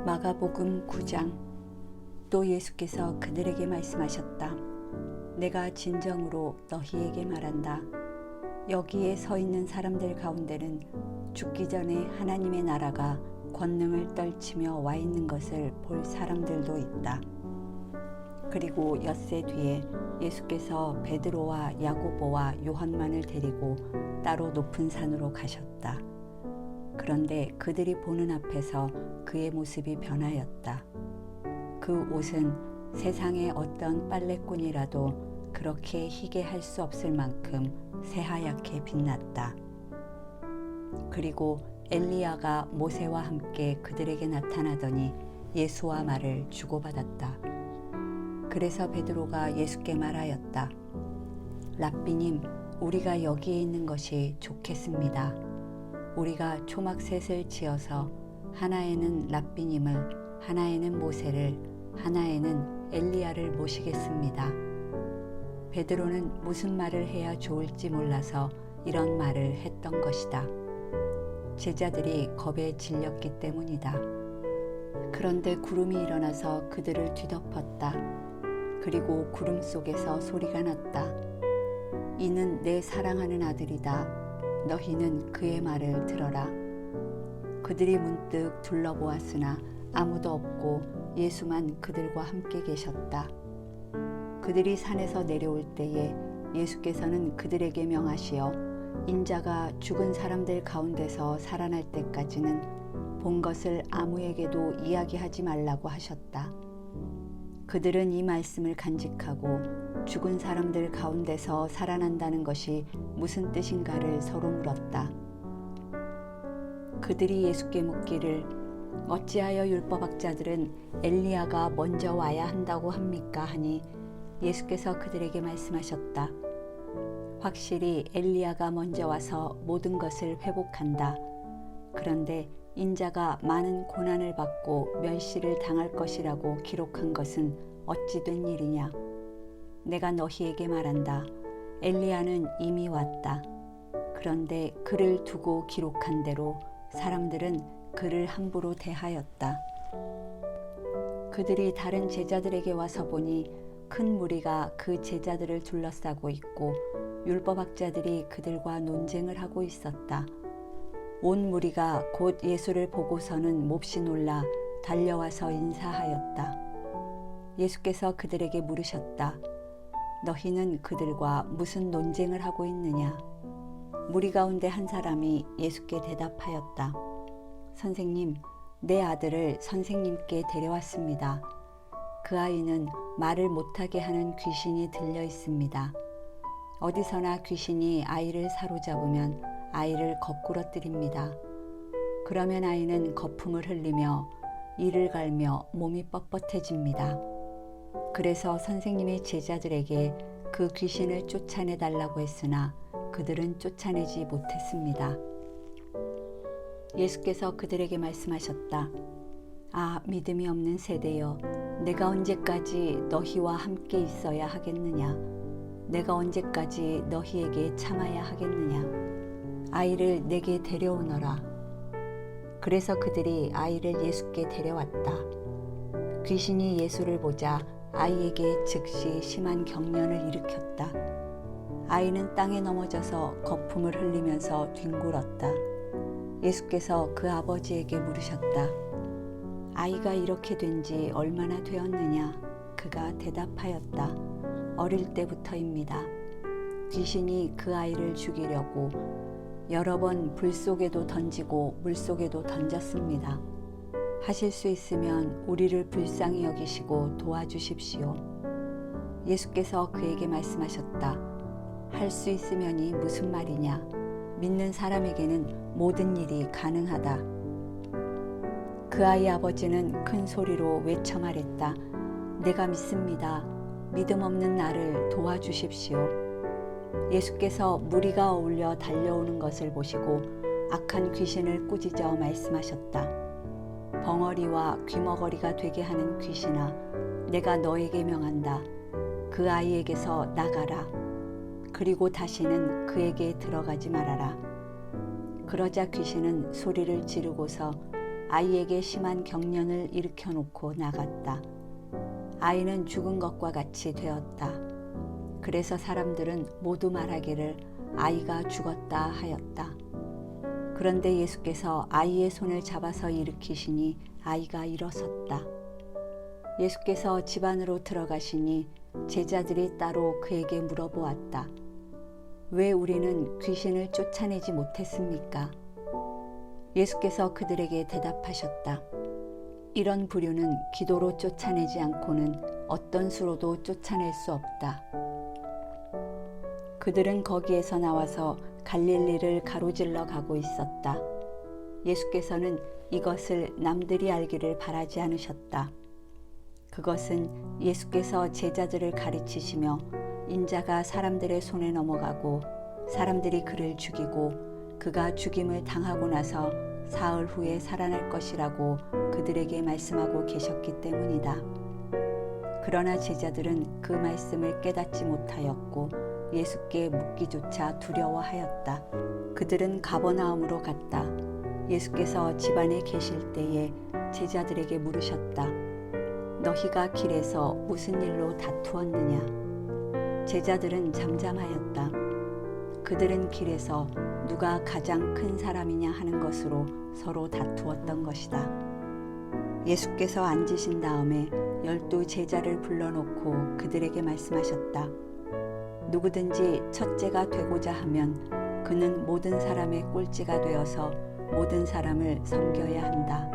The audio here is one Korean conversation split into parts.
마가복음 9장. 또 예수께서 그들에게 말씀하셨다. 내가 진정으로 너희에게 말한다. 여기에 서 있는 사람들 가운데는 죽기 전에 하나님의 나라가 권능을 떨치며 와 있는 것을 볼 사람들도 있다. 그리고 엿새 뒤에 예수께서 베드로와 야고보와 요한만을 데리고 따로 높은 산으로 가셨다. 그런데 그들이 보는 앞에서 그의 모습이 변하였다. 그 옷은 세상의 어떤 빨래꾼이라도 그렇게 희게 할 수 없을 만큼 새하얗게 빛났다. 그리고 엘리야가 모세와 함께 그들에게 나타나더니 예수와 말을 주고받았다. 그래서 베드로가 예수께 말하였다. 랍비님, 우리가 여기에 있는 것이 좋겠습니다. 우리가 초막셋을 지어서 하나에는 랍비님을, 하나에는 모세를, 하나에는 엘리야를 모시겠습니다. 베드로는 무슨 말을 해야 좋을지 몰라서 이런 말을 했던 것이다. 제자들이 겁에 질렸기 때문이다. 그런데 구름이 일어나서 그들을 뒤덮었다. 그리고 구름 속에서 소리가 났다. 이는 내 사랑하는 아들이다. 너희는 그의 말을 들어라. 그들이 문득 둘러보았으나 아무도 없고 예수만 그들과 함께 계셨다. 그들이 산에서 내려올 때에 예수께서는 그들에게 명하시어 인자가 죽은 사람들 가운데서 살아날 때까지는 본 것을 아무에게도 이야기하지 말라고 하셨다. 그들은 이 말씀을 간직하고 죽은 사람들 가운데서 살아난다는 것이 무슨 뜻인가를 서로 물었다. 그들이 예수께 묻기를 어찌하여 율법학자들은 엘리야가 먼저 와야 한다고 합니까? 하니 예수께서 그들에게 말씀하셨다. 확실히 엘리야가 먼저 와서 모든 것을 회복한다. 그런데 인자가 많은 고난을 받고 멸시를 당할 것이라고 기록한 것은 어찌 된 일이냐? 내가 너희에게 말한다. 엘리야는 이미 왔다. 그런데 그를 두고 기록한 대로 사람들은 그를 함부로 대하였다. 그들이 다른 제자들에게 와서 보니 큰 무리가 그 제자들을 둘러싸고 있고 율법학자들이 그들과 논쟁을 하고 있었다. 온 무리가 곧 예수를 보고서는 몹시 놀라 달려와서 인사하였다. 예수께서 그들에게 물으셨다. 너희는 그들과 무슨 논쟁을 하고 있느냐? 무리 가운데 한 사람이 예수께 대답하였다. 선생님, 내 아들을 선생님께 데려왔습니다. 그 아이는 말을 못하게 하는 귀신이 들려 있습니다. 어디서나 귀신이 아이를 사로잡으면 아이를 거꾸러뜨립니다. 그러면 아이는 거품을 흘리며 이를 갈며 몸이 뻣뻣해집니다. 그래서 선생님의 제자들에게 그 귀신을 쫓아내달라고 했으나 그들은 쫓아내지 못했습니다. 예수께서 그들에게 말씀하셨다. 아, 믿음이 없는 세대여, 내가 언제까지 너희와 함께 있어야 하겠느냐? 내가 언제까지 너희에게 참아야 하겠느냐? 아이를 내게 데려오너라. 그래서 그들이 아이를 예수께 데려왔다. 귀신이 예수를 보자 아이에게 즉시 심한 경련을 일으켰다. 아이는 땅에 넘어져서 거품을 흘리면서 뒹굴었다. 예수께서 그 아버지에게 물으셨다. 아이가 이렇게 된 지 얼마나 되었느냐? 그가 대답하였다. 어릴 때부터입니다. 귀신이 그 아이를 죽이려고 여러 번 불 속에도 던지고 물 속에도 던졌습니다. 하실 수 있으면 우리를 불쌍히 여기시고 도와주십시오. 예수께서 그에게 말씀하셨다. 할 수 있으면이 무슨 말이냐? 믿는 사람에게는 모든 일이 가능하다. 그 아이 아버지는 큰 소리로 외쳐 말했다. 내가 믿습니다. 믿음 없는 나를 도와주십시오. 예수께서 무리가 어울려 달려오는 것을 보시고 악한 귀신을 꾸짖어 말씀하셨다. 벙어리와 귀머거리가 되게 하는 귀신아, 내가 너에게 명한다. 그 아이에게서 나가라. 그리고 다시는 그에게 들어가지 말아라. 그러자 귀신은 소리를 지르고서 아이에게 심한 경련을 일으켜 놓고 나갔다. 아이는 죽은 것과 같이 되었다. 그래서 사람들은 모두 말하기를 아이가 죽었다 하였다. 그런데 예수께서 아이의 손을 잡아서 일으키시니 아이가 일어섰다. 예수께서 집 안으로 들어가시니 제자들이 따로 그에게 물어보았다. 왜 우리는 귀신을 쫓아내지 못했습니까? 예수께서 그들에게 대답하셨다. 이런 부류는 기도로 쫓아내지 않고는 어떤 수로도 쫓아낼 수 없다. 그들은 거기에서 나와서 갈릴리를 가로질러 가고 있었다. 예수께서는 이것을 남들이 알기를 바라지 않으셨다. 그것은 예수께서 제자들을 가르치시며 인자가 사람들의 손에 넘어가고 사람들이 그를 죽이고 그가 죽임을 당하고 나서 사흘 후에 살아날 것이라고 그들에게 말씀하고 계셨기 때문이다. 그러나 제자들은 그 말씀을 깨닫지 못하였고 예수께 묻기조차 두려워하였다. 그들은 가버나움으로 갔다. 예수께서 집 안에 계실 때에 제자들에게 물으셨다. 너희가 길에서 무슨 일로 다투었느냐? 제자들은 잠잠하였다. 그들은 길에서 누가 가장 큰 사람이냐 하는 것으로 서로 다투었던 것이다. 예수께서 앉으신 다음에 12 제자를 불러놓고 그들에게 말씀하셨다. 누구든지 첫째가 되고자 하면 그는 모든 사람의 꼴찌가 되어서 모든 사람을 섬겨야 한다.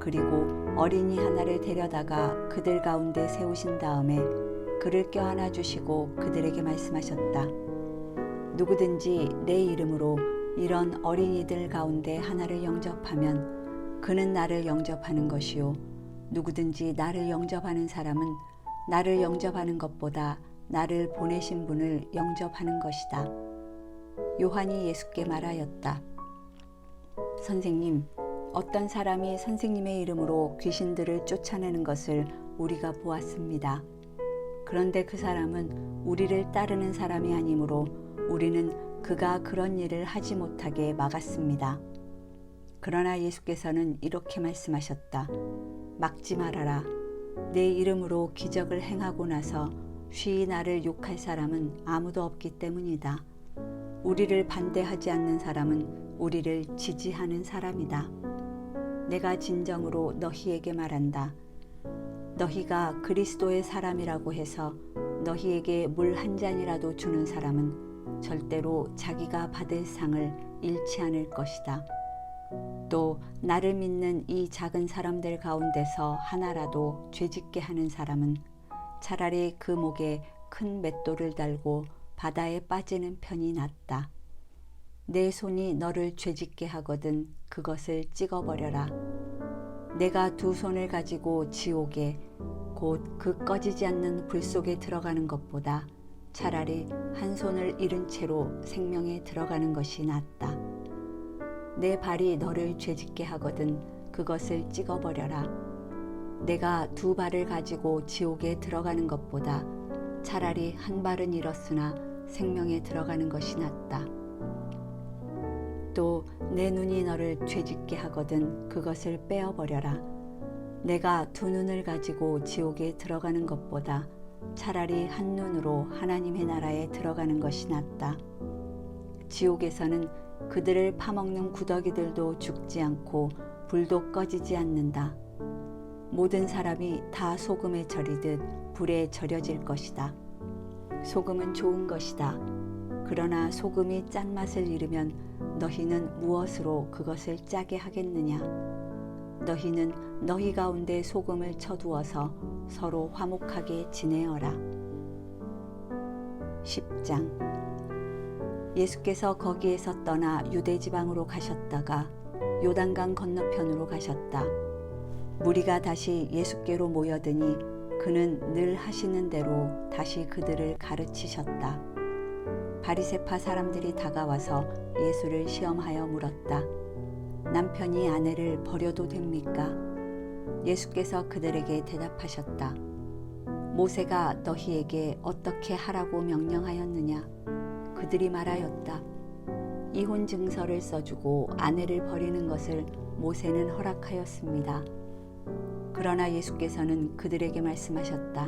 그리고 어린이 하나를 데려다가 그들 가운데 세우신 다음에 그를 껴안아 주시고 그들에게 말씀하셨다. 누구든지 내 이름으로 이런 어린이들 가운데 하나를 영접하면 그는 나를 영접하는 것이요 누구든지 나를 영접하는 사람은 나를 영접하는 것보다 나를 보내신 분을 영접하는 것이다. 요한이 예수께 말하였다. 선생님, 어떤 사람이 선생님의 이름으로 귀신들을 쫓아내는 것을 우리가 보았습니다. 그런데 그 사람은 우리를 따르는 사람이 아니므로 우리는 그가 그런 일을 하지 못하게 막았습니다. 그러나 예수께서는 이렇게 말씀하셨다. 막지 말아라. 내 이름으로 기적을 행하고 나서 쉬이 나를 욕할 사람은 아무도 없기 때문이다. 우리를 반대하지 않는 사람은 우리를 지지하는 사람이다. 내가 진정으로 너희에게 말한다. 너희가 그리스도의 사람이라고 해서 너희에게 물 한 잔이라도 주는 사람은 절대로 자기가 받을 상을 잃지 않을 것이다. 또 나를 믿는 이 작은 사람들 가운데서 하나라도 죄짓게 하는 사람은 차라리 그 목에 큰 맷돌을 달고 바다에 빠지는 편이 낫다. 내 손이 너를 죄짓게 하거든 그것을 찍어버려라. 내가 2 손을 가지고 지옥에 곧 그 꺼지지 않는 불 속에 들어가는 것보다 차라리 1 손을 잃은 채로 생명에 들어가는 것이 낫다. 내 발이 너를 죄짓게 하거든 그것을 찍어버려라. 내가 2 발을 가지고 지옥에 들어가는 것보다 차라리 1 발은 잃었으나 생명에 들어가는 것이 낫다. 또 내 눈이 너를 죄짓게 하거든 그것을 빼어버려라. 내가 2 눈을 가지고 지옥에 들어가는 것보다 차라리 1 눈으로 하나님의 나라에 들어가는 것이 낫다. 지옥에서는 그들을 파먹는 구더기들도 죽지 않고 불도 꺼지지 않는다. 모든 사람이 다 소금에 절이듯 불에 절여질 것이다. 소금은 좋은 것이다. 그러나 소금이 짠맛을 잃으면 너희는 무엇으로 그것을 짜게 하겠느냐? 너희는 너희 가운데 소금을 쳐두어서 서로 화목하게 지내어라. 10장. 예수께서 거기에서 떠나 유대 지방으로 가셨다가 요단강 건너편으로 가셨다. 무리가 다시 예수께로 모여드니 그는 늘 하시는 대로 다시 그들을 가르치셨다. 바리새파 사람들이 다가와서 예수를 시험하여 물었다. 남편이 아내를 버려도 됩니까? 예수께서 그들에게 대답하셨다. 모세가 너희에게 어떻게 하라고 명령하였느냐? 그들이 말하였다. 이혼 증서를 써주고 아내를 버리는 것을 모세는 허락하였습니다. 그러나 예수께서는 그들에게 말씀하셨다.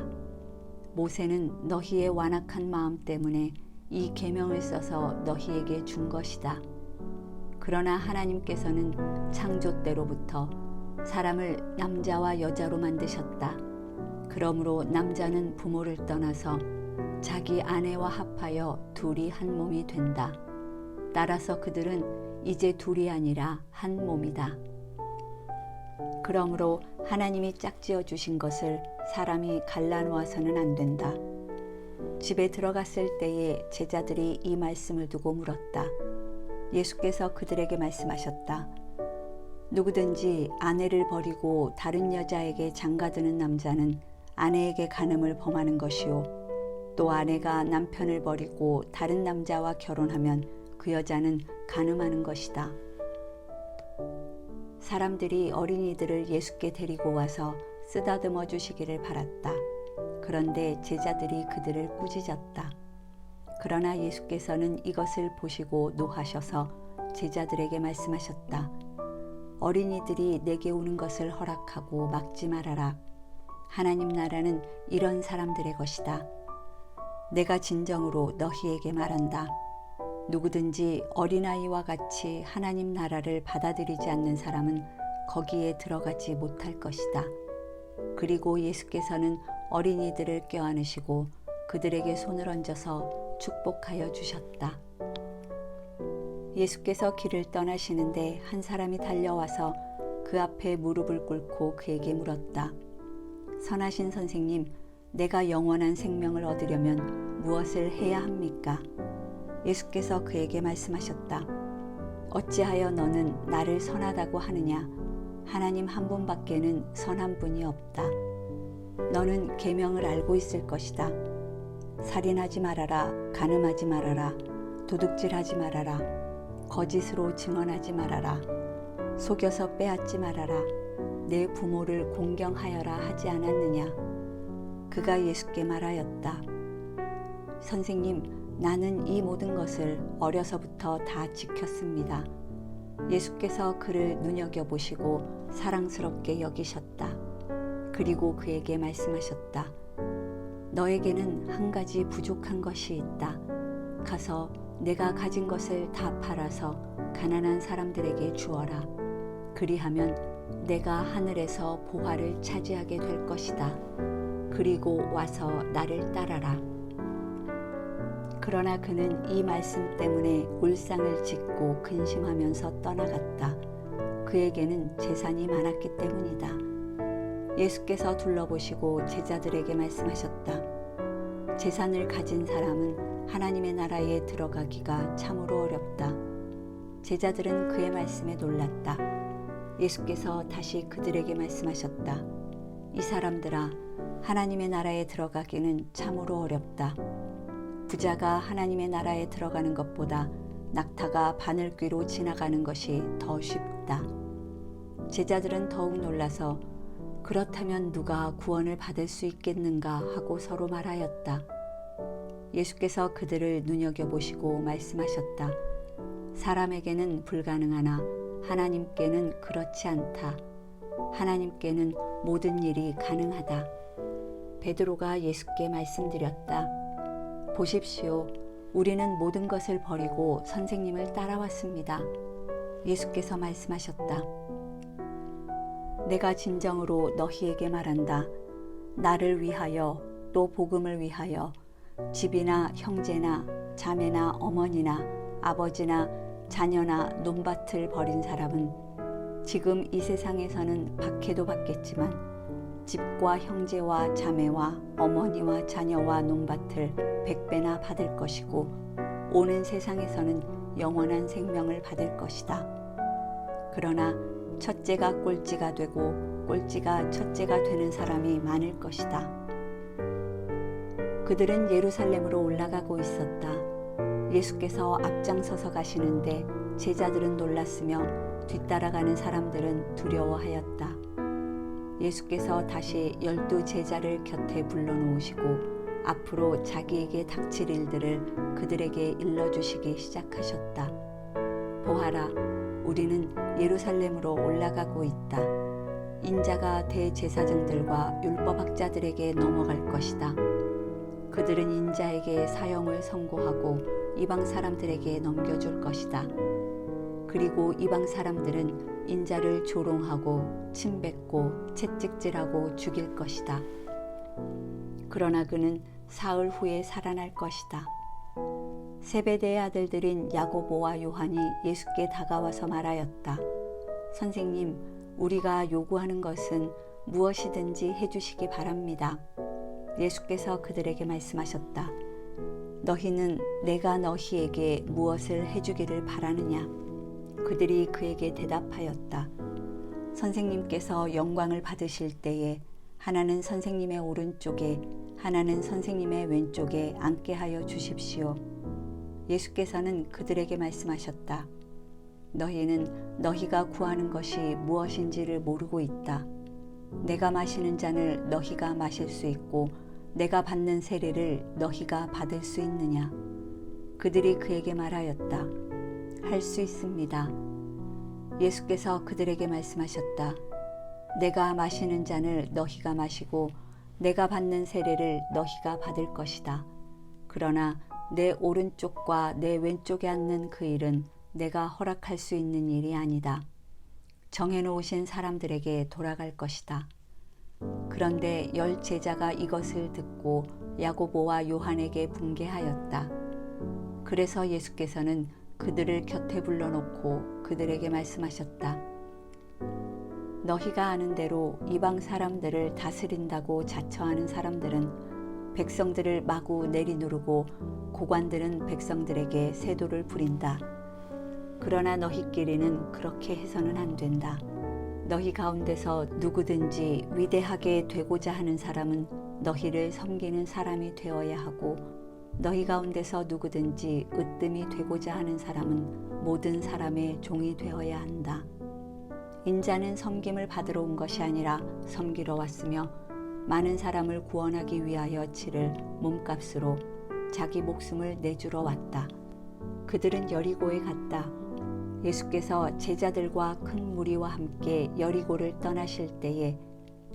모세는 너희의 완악한 마음 때문에 이 계명을 써서 너희에게 준 것이다. 그러나 하나님께서는 창조 때로부터 사람을 남자와 여자로 만드셨다. 그러므로 남자는 부모를 떠나서 자기 아내와 합하여 둘이 한 몸이 된다. 따라서 그들은 이제 둘이 아니라 한 몸이다. 그러므로 하나님이 짝지어 주신 것을 사람이 갈라놓아서는 안 된다. 집에 들어갔을 때에 제자들이 이 말씀을 두고 물었다. 예수께서 그들에게 말씀하셨다. 누구든지 아내를 버리고 다른 여자에게 장가드는 남자는 아내에게 간음을 범하는 것이요. 또 아내가 남편을 버리고 다른 남자와 결혼하면 그 여자는 간음하는 것이다. 사람들이 어린이들을 예수께 데리고 와서 쓰다듬어 주시기를 바랐다. 그런데 제자들이 그들을 꾸짖었다. 그러나 예수께서는 이것을 보시고 노하셔서 제자들에게 말씀하셨다. 어린이들이 내게 오는 것을 허락하고 막지 말아라. 하나님 나라는 이런 사람들의 것이다. 내가 진정으로 너희에게 말한다. 누구든지 어린아이와 같이 하나님 나라를 받아들이지 않는 사람은 거기에 들어가지 못할 것이다. 그리고 예수께서는 어린이들을 껴안으시고 그들에게 손을 얹어서 축복하여 주셨다. 예수께서 길을 떠나시는데 한 사람이 달려와서 그 앞에 무릎을 꿇고 그에게 물었다. 선하신 선생님, 내가 영원한 생명을 얻으려면 무엇을 해야 합니까? 예수께서 그에게 말씀하셨다. 어찌하여 너는 나를 선하다고 하느냐? 하나님 한 분밖에는 선한 분이 없다. 너는 계명을 알고 있을 것이다. 살인하지 말아라, 간음하지 말아라, 도둑질하지 말아라, 거짓으로 증언하지 말아라, 속여서 빼앗지 말아라, 내 부모를 공경하여라 하지 않았느냐? 그가 예수께 말하였다. 선생님, 나는 이 모든 것을 어려서부터 다 지켰습니다. 예수께서 그를 눈여겨보시고 사랑스럽게 여기셨다. 그리고 그에게 말씀하셨다. 너에게는 한 가지 부족한 것이 있다. 가서 내가 가진 것을 다 팔아서 가난한 사람들에게 주어라. 그리하면 내가 하늘에서 보화를 차지하게 될 것이다. 그리고 와서 나를 따라라. 그러나 그는 이 말씀 때문에 울상을 짓고 근심하면서 떠나갔다. 그에게는 재산이 많았기 때문이다. 예수께서 둘러보시고 제자들에게 말씀하셨다. 재산을 가진 사람은 하나님의 나라에 들어가기가 참으로 어렵다. 제자들은 그의 말씀에 놀랐다. 예수께서 다시 그들에게 말씀하셨다. 이 사람들아, 하나님의 나라에 들어가기는 참으로 어렵다. 부자가 하나님의 나라에 들어가는 것보다 낙타가 바늘귀로 지나가는 것이 더 쉽다. 제자들은 더욱 놀라서 그렇다면 누가 구원을 받을 수 있겠는가 하고 서로 말하였다. 예수께서 그들을 눈여겨보시고 말씀하셨다. 사람에게는 불가능하나 하나님께는 그렇지 않다. 하나님께는 모든 일이 가능하다. 베드로가 예수께 말씀드렸다. 보십시오. 우리는 모든 것을 버리고 선생님을 따라왔습니다. 예수께서 말씀하셨다. 내가 진정으로 너희에게 말한다. 나를 위하여 또 복음을 위하여 집이나 형제나 자매나 어머니나 아버지나 자녀나 논밭을 버린 사람은 지금 이 세상에서는 박해도 받겠지만 집과 형제와 자매와 어머니와 자녀와 논밭을 100배나 받을 것이고 오는 세상에서는 영원한 생명을 받을 것이다. 그러나 첫째가 꼴찌가 되고 꼴찌가 첫째가 되는 사람이 많을 것이다. 그들은 예루살렘으로 올라가고 있었다. 예수께서 앞장서서 가시는데 제자들은 놀랐으며 뒤따라가는 사람들은 두려워하였다. 예수께서 다시 12 제자를 곁에 불러놓으시고 앞으로 자기에게 닥칠 일들을 그들에게 일러주시기 시작하셨다. 보아라, 우리는 예루살렘으로 올라가고 있다. 인자가 대제사장들과 율법학자들에게 넘어갈 것이다. 그들은 인자에게 사형을 선고하고 이방 사람들에게 넘겨줄 것이다. 그리고 이방 사람들은 인자를 조롱하고 침뱉고 채찍질하고 죽일 것이다. 그러나 그는 사흘 후에 살아날 것이다. 세베대의 아들들인 야고보와 요한이 예수께 다가와서 말하였다. 선생님, 우리가 요구하는 것은 무엇이든지 해주시기 바랍니다. 예수께서 그들에게 말씀하셨다. 너희는 내가 너희에게 무엇을 해주기를 바라느냐? 그들이 그에게 대답하였다. 선생님께서 영광을 받으실 때에 하나는 선생님의 오른쪽에 하나는 선생님의 왼쪽에 앉게 하여 주십시오. 예수께서는 그들에게 말씀하셨다. 너희는 너희가 구하는 것이 무엇인지를 모르고 있다. 내가 마시는 잔을 너희가 마실 수 있고 내가 받는 세례를 너희가 받을 수 있느냐? 그들이 그에게 말하였다. 할 수 있습니다. 예수께서 그들에게 말씀하셨다. 내가 마시는 잔을 너희가 마시고 내가 받는 세례를 너희가 받을 것이다. 그러나 내 오른쪽과 내 왼쪽에 앉는 그 일은 내가 허락할 수 있는 일이 아니다. 정해놓으신 사람들에게 돌아갈 것이다. 그런데 10 제자가 이것을 듣고 야고보와 요한에게 분개하였다. 그래서 예수께서는 그들을 곁에 불러놓고 그들에게 말씀하셨다. 너희가 아는 대로 이방 사람들을 다스린다고 자처하는 사람들은 백성들을 마구 내리누르고 고관들은 백성들에게 세도를 부린다. 그러나 너희끼리는 그렇게 해서는 안 된다. 너희 가운데서 누구든지 위대하게 되고자 하는 사람은 너희를 섬기는 사람이 되어야 하고 너희 가운데서 누구든지 으뜸이 되고자 하는 사람은 모든 사람의 종이 되어야 한다. 인자는 섬김을 받으러 온 것이 아니라 섬기러 왔으며 많은 사람을 구원하기 위하여 치를 몸값으로 자기 목숨을 내주러 왔다. 그들은 여리고에 갔다. 예수께서 제자들과 큰 무리와 함께 여리고를 떠나실 때에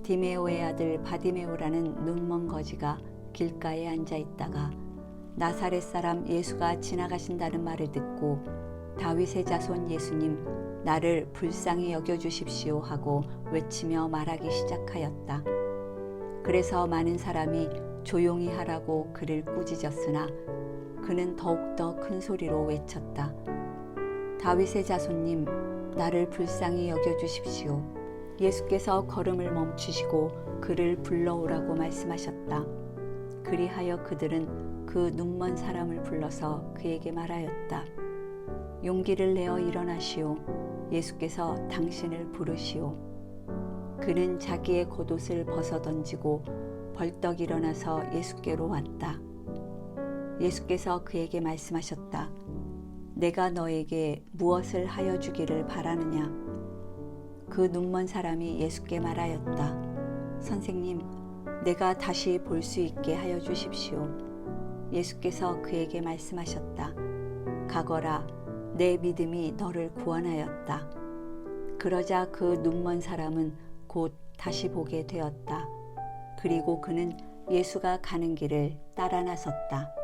디메오의 아들 바디메오라는 눈먼 거지가 길가에 앉아 있다가 나사렛 사람 예수가 지나가신다는 말을 듣고 다윗의 자손 예수님, 나를 불쌍히 여겨주십시오 하고 외치며 말하기 시작하였다. 그래서 많은 사람이 조용히 하라고 그를 꾸짖었으나 그는 더욱더 큰 소리로 외쳤다. 다윗의 자손님, 나를 불쌍히 여겨주십시오. 예수께서 걸음을 멈추시고 그를 불러오라고 말씀하셨다. 그리하여 그들은 그 눈먼 사람을 불러서 그에게 말하였다. 용기를 내어 일어나시오. 예수께서 당신을 부르시오. 그는 자기의 겉옷을 벗어던지고 벌떡 일어나서 예수께로 왔다. 예수께서 그에게 말씀하셨다. 내가 너에게 무엇을 하여 주기를 바라느냐? 그 눈먼 사람이 예수께 말하였다. 선생님, 내가 다시 볼 수 있게 하여 주십시오. 예수께서 그에게 말씀하셨다. 가거라, 내 믿음이 너를 구원하였다. 그러자 그 눈먼 사람은 곧 다시 보게 되었다. 그리고 그는 예수가 가는 길을 따라 나섰다.